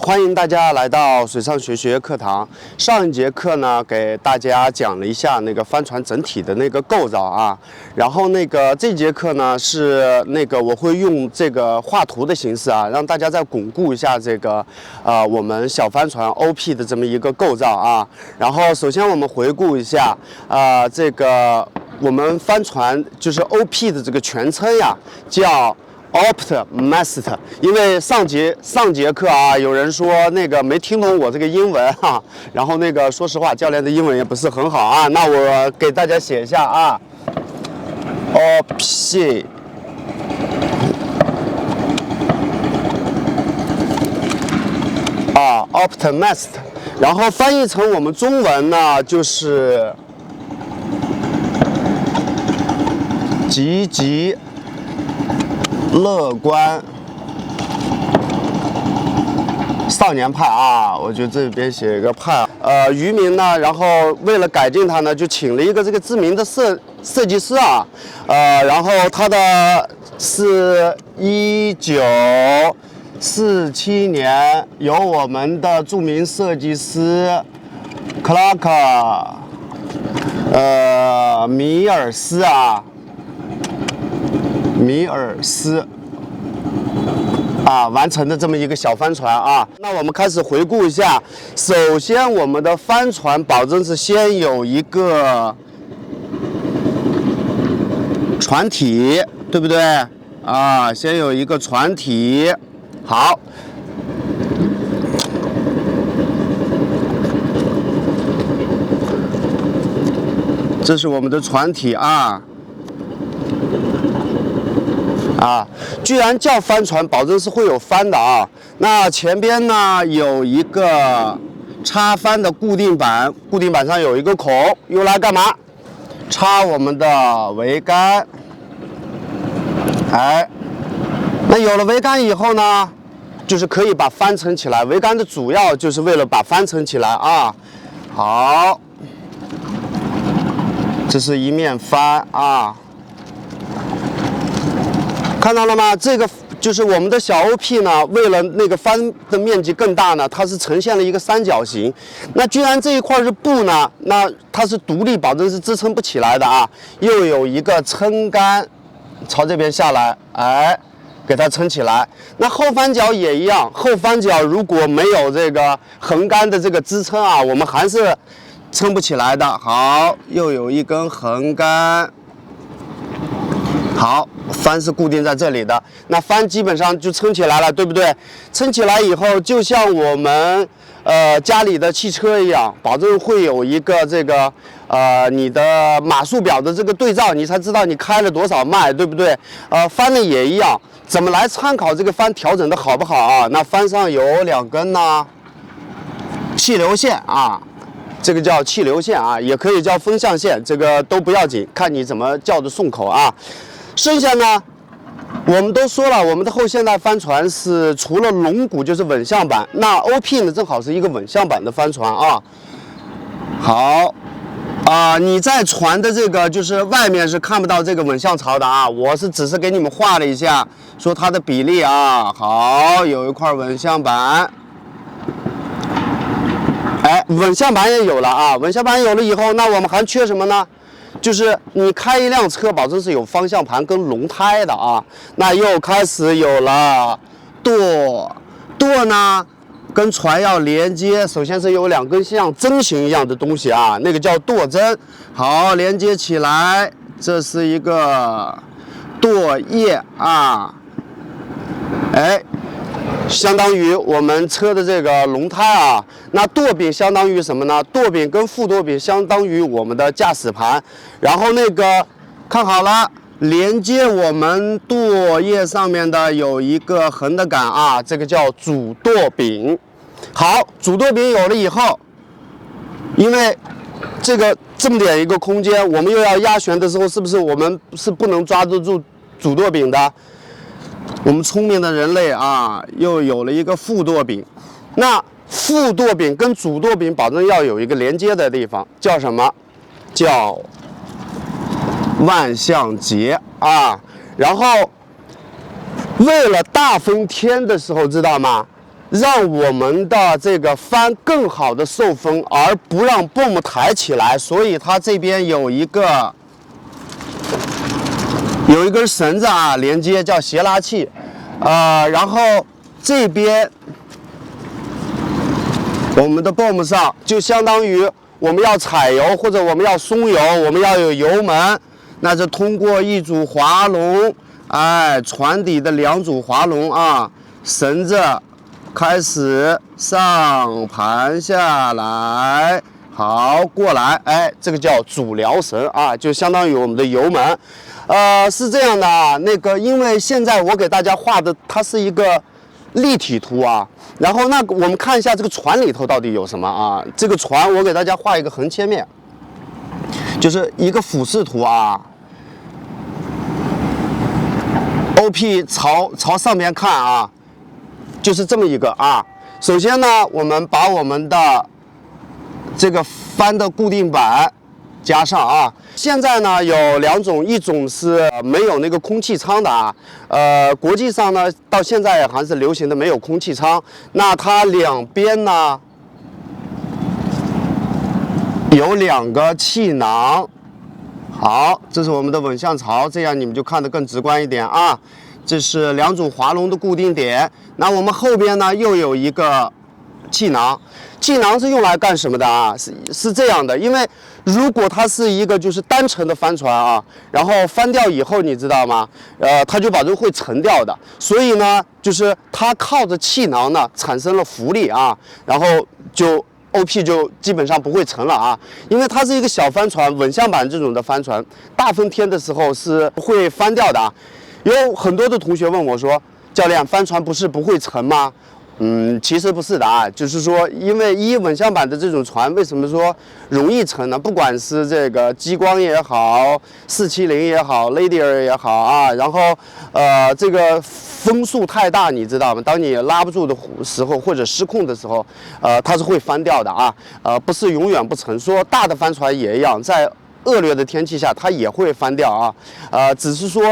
欢迎大家来到水上学学课堂。上一节课呢，给大家讲了一下那个帆船整体的那个构造啊。然后这节课呢是我会用这个画图的形式啊，让大家再巩固一下我们小帆船 OP 的这么一个构造啊。然后首先我们回顾一下我们帆船就是 OP 的这个全称呀，叫Optimist， 因为上节课啊，有人说没听懂我这个英文哈，然后说实话，教练的英文也不是很好啊，那我给大家写一下啊 ，Optimist 啊 ，Optimist， 然后翻译成我们中文呢就是积极。乐观少年派啊，我就这边写一个派。渔民呢，然后为了改进它呢，就请了一个这个知名的设计师啊，然后他的是1947年由我们的著名设计师克拉克米尔斯完成的这么一个小帆船啊。那我们开始回顾一下。首先，我们的帆船保证是先有一个船体，对不对啊？先有一个船体。好，这是我们的船体啊。居然叫帆船，保证是会有帆的啊。那前边呢有一个插帆的固定板，固定板上有一个孔，用来干嘛？插我们的桅杆。那有了桅杆以后呢，就是可以把帆撑起来。桅杆的主要就是为了把帆撑起来啊。好，这是一面帆啊。看到了吗？这个就是我们的小 OP 呢，为了帆的面积更大呢，它是呈现了一个三角形。那居然这一块是布呢，那它是独立，保证是支撑不起来的啊。又有一个撑杆朝这边下来，给它撑起来。那后帆脚也一样，后帆脚如果没有这个横杆的这个支撑啊，我们还是撑不起来的。好，又有一根横杆。好，帆是固定在这里的，那帆基本上就撑起来了，对不对？撑起来以后，就像我们家里的汽车一样，保证会有一个你的码数表的这个对照，你才知道你开了多少迈，对不对？帆呢也一样，怎么来参考这个帆调整的好不好啊？那帆上有2根呢气流线啊。这个叫气流线啊，也可以叫风向线，这个都不要紧，看你怎么叫的顺口啊。剩下呢，我们都说了，我们的后现代帆船是除了龙骨就是稳向板，那 OP 呢正好是一个稳向板的帆船啊。好，你在船的这个就是外面是看不到这个稳向槽的啊，我是只是给你们画了一下，说它的比例啊。好，有一块稳向板。稳向板也有了啊，稳向板有了以后，那我们还缺什么呢？就是你开一辆车，保证是有方向盘跟轮胎的啊。那又开始有了舵呢，跟船要连接，首先是有2根像针形一样的东西啊，那个叫舵针。好，连接起来，这是一个舵叶啊。相当于我们车的这个轮胎啊，那舵柄相当于什么呢？舵柄跟副舵柄相当于我们的驾驶盘，然后看好了，连接我们舵叶上面的有一个横的杆啊，这个叫主舵柄。好，主舵柄有了以后，因为这么点一个空间，我们又要压旋的时候，是不是我们是不能抓得住主舵柄的？我们聪明的人类啊，又有了一个副舵柄。那副舵柄跟主舵柄保证要有一个连接的地方，叫什么？叫万向节啊。然后为了大风天的时候，知道吗？让我们的这个帆更好的受风，而不让泵抬起来。所以它这边有一根绳子啊，连接叫斜拉器，然后这边我们的泵上就相当于我们要踩油或者我们要松油，我们要有油门，那是通过一组滑龙，船底的2组滑龙啊，绳子开始上盘下来，好过来，这个叫主撩绳啊，就相当于我们的油门。是这样的啊，因为现在我给大家画的它是一个立体图啊，然后我们看一下这个船里头到底有什么啊？这个船我给大家画一个横切面，就是一个俯视图啊。OP 朝上边看啊，就是这么一个啊。首先呢，我们把我们的这个帆的固定板加上啊。现在呢有2种，一种是没有那个空气舱的啊，国际上呢到现在还是流行的没有空气舱。那它两边呢有2个气囊。好，这是我们的稳向槽，这样你们就看得更直观一点啊。这是2组滑龙的固定点。那我们后边呢又有一个气囊，气囊是用来干什么的啊？是这样的，因为如果它是一个就是单程的帆船啊，然后翻掉以后，你知道吗？它就把这个会沉掉的，所以呢，就是它靠着气囊呢产生了浮力啊，然后就 OP 就基本上不会沉了啊，因为它是一个小帆船，稳向板这种的帆船，大风天的时候是不会翻掉的啊。有很多的同学问我说，教练，帆船不是不会沉吗？其实不是的啊，就是说，因为稳向板的这种船，为什么说容易沉呢？不管是这个激光也好，470也好，Ladier 也好啊，然后这个风速太大，你知道吗？当你拉不住的时候或者失控的时候，它是会翻掉的啊，不是永远不沉。说大的帆船也一样，在恶劣的天气下，它也会翻掉啊，只是说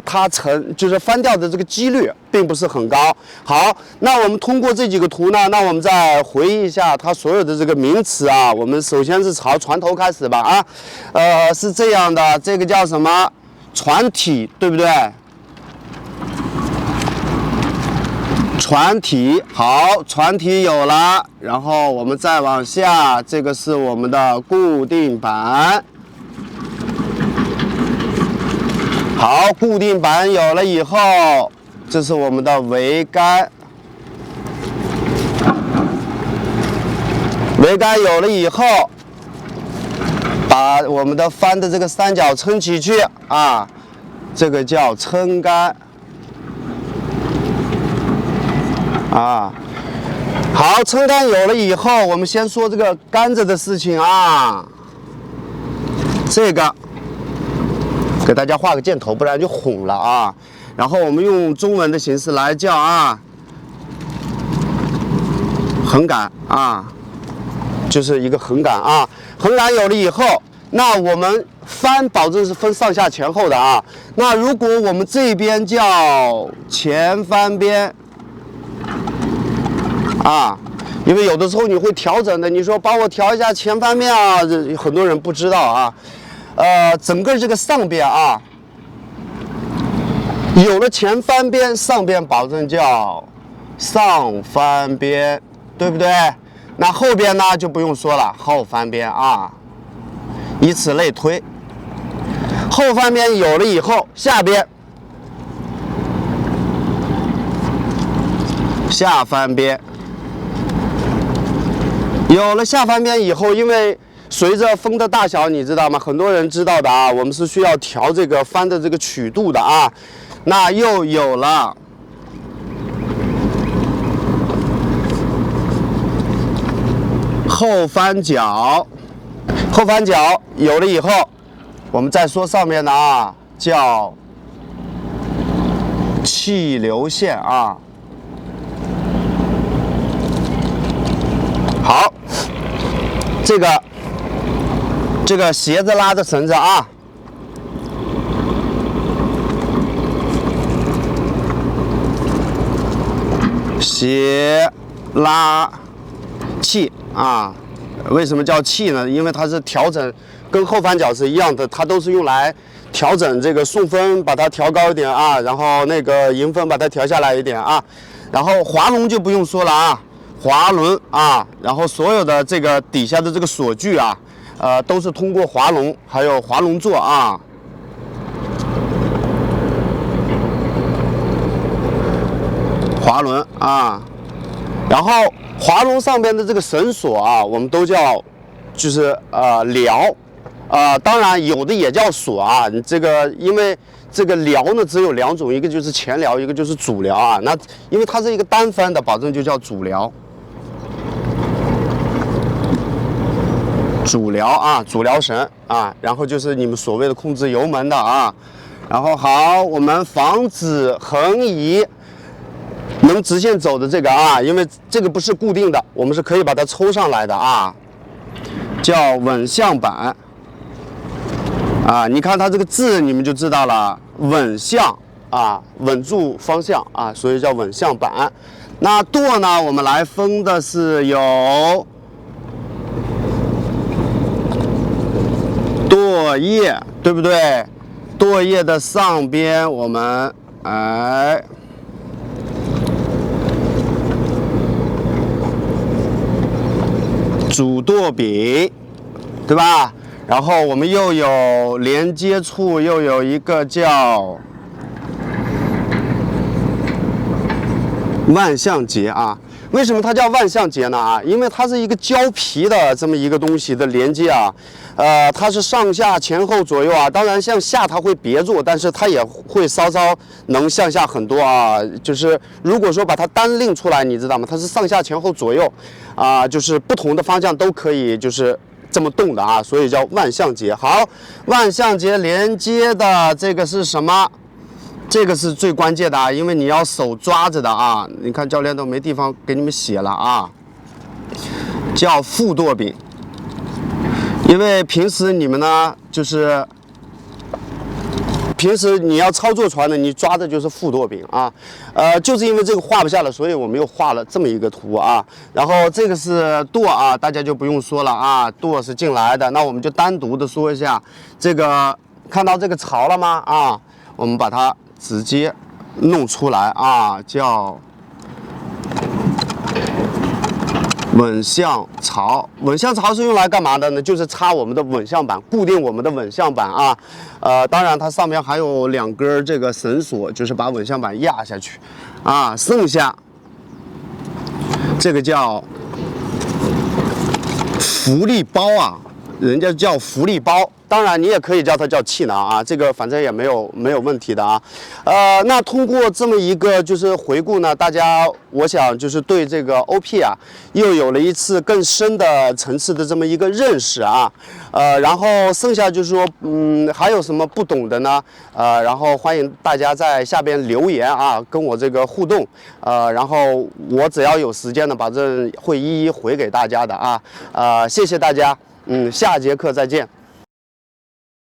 它就是翻掉的这个几率并不是很高。好，那我们通过这几个图呢，那我们再回忆一下它所有的这个名词啊。我们首先是朝船头开始吧啊，是这样的，这个叫什么？船体，对不对？船体，好，船体有了，然后我们再往下，这个是我们的固定板。好，固定板有了以后，这是我们的桅杆。桅杆有了以后，把我们的帆的这个三角撑起去啊，这个叫撑杆。啊，好，撑杆有了以后，我们先说这个杆子的事情啊。这个给大家画个箭头，不然就混了啊。然后我们用中文的形式来叫啊，横杆啊，就是一个横杆啊。横杆有了以后，那我们帆保证是分上下前后的啊。那如果我们这边叫前帆边。啊，因为有的时候你会调整的，你说帮我调一下前翻面啊，很多人不知道啊。整个这个上边啊，有了前翻边，上边保证叫上翻边，对不对？那后边呢就不用说了，后翻边啊，以此类推。后翻边有了以后，下边。下翻边有了下翻边以后，因为随着风的大小，你知道吗？很多人知道的啊，我们是需要调这个帆的这个曲度的啊。那又有了后翻角，后翻角有了以后，我们再说上面的啊，叫气流线啊。好，这个斜着拉的绳子啊，斜拉器啊。为什么叫气呢？因为它是调整，跟后翻角是一样的，它都是用来调整这个送分，把它调高一点啊，然后那个迎分把它调下来一点啊。然后滑轮就不用说了啊，滑轮啊，然后所有的这个底下的这个锁具啊，都是通过滑轮，还有滑轮座啊。滑轮啊，然后滑轮上边的这个绳索啊，我们都叫就是镣，当然有的也叫锁啊。这个因为这个镣呢只有2种，一个就是前镣，一个就是主镣啊。那因为它是一个单翻的，保证就叫主镣。主镣啊，主镣绳啊，然后就是你们所谓的控制油门的啊。然后好，我们防止横移。能直线走的这个啊，因为这个不是固定的，我们是可以把它抽上来的啊，叫稳向板啊。你看它这个字，你们就知道了，稳向啊，稳住方向啊，所以叫稳向板。那舵呢，我们来分的是有舵叶，对不对？舵叶的上边我们主舵柄，对吧？然后我们又有连接处，又有一个叫万向节啊。为什么它叫万向节呢？啊，因为它是一个胶皮的这么一个东西的连接啊。它是上下前后左右啊。当然向下它会别住，但是它也会稍稍能向下很多啊。就是如果说把它单拎出来，你知道吗？它是上下前后左右啊，就是不同的方向都可以就是这么动的啊，所以叫万向节。好，万向节连接的这个是什么？这个是最关键的啊，因为你要手抓着的啊。你看教练都没地方给你们写了啊，叫副舵柄。因为平时你们呢，就是平时你要操作船的，你抓的就是副舵柄啊。就是因为这个画不下了，所以我们又画了这么一个图啊。然后这个是舵啊，大家就不用说了啊，舵是进来的。那我们就单独的说一下，这个看到这个槽了吗？啊，我们把它直接弄出来啊，叫稳向槽。稳向槽是用来干嘛的呢？就是插我们的稳向板，固定我们的稳向板啊。当然它上面还有2根这个绳索，就是把稳向板压下去啊。剩下这个叫浮力包啊，人家叫浮力包。当然，你也可以叫它叫气囊啊，这个反正也没有问题的啊。那通过这么一个就是回顾呢，大家我想就是对这个 OP 啊，又有了一次更深的层次的这么一个认识啊。然后剩下就是说，还有什么不懂的呢？然后欢迎大家在下边留言啊，跟我这个互动。然后我只要有时间呢，保证会一一回给大家的啊。谢谢大家，下节课再见。